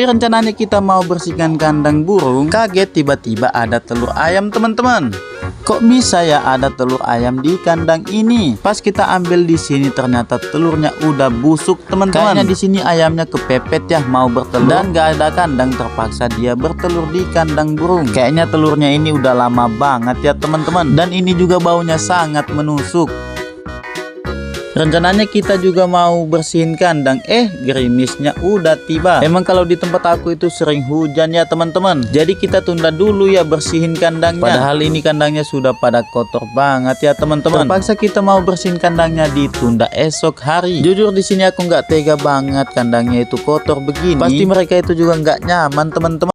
Tapi rencananya kita mau bersihkan kandang burung, kaget tiba-tiba ada telur ayam teman-teman. Kok bisa ya ada telur ayam di kandang ini? Pas kita ambil di sini ternyata telurnya udah busuk teman-teman. Kayaknya di sini ayamnya kepepet ya mau bertelur dan gak ada kandang, terpaksa dia bertelur di kandang burung. Kayaknya telurnya ini udah lama banget ya teman-teman, dan ini juga baunya sangat menusuk. Rencananya kita juga mau bersihin kandang, gerimisnya udah tiba. Emang kalau di tempat aku itu sering hujan ya teman-teman, jadi kita tunda dulu ya bersihin kandangnya. Padahal ini kandangnya sudah pada kotor banget ya teman-teman. Terpaksa kita mau bersihin kandangnya, ditunda esok hari. Jujur di sini aku nggak tega banget kandangnya itu kotor begini. Pasti mereka itu juga nggak nyaman teman-teman.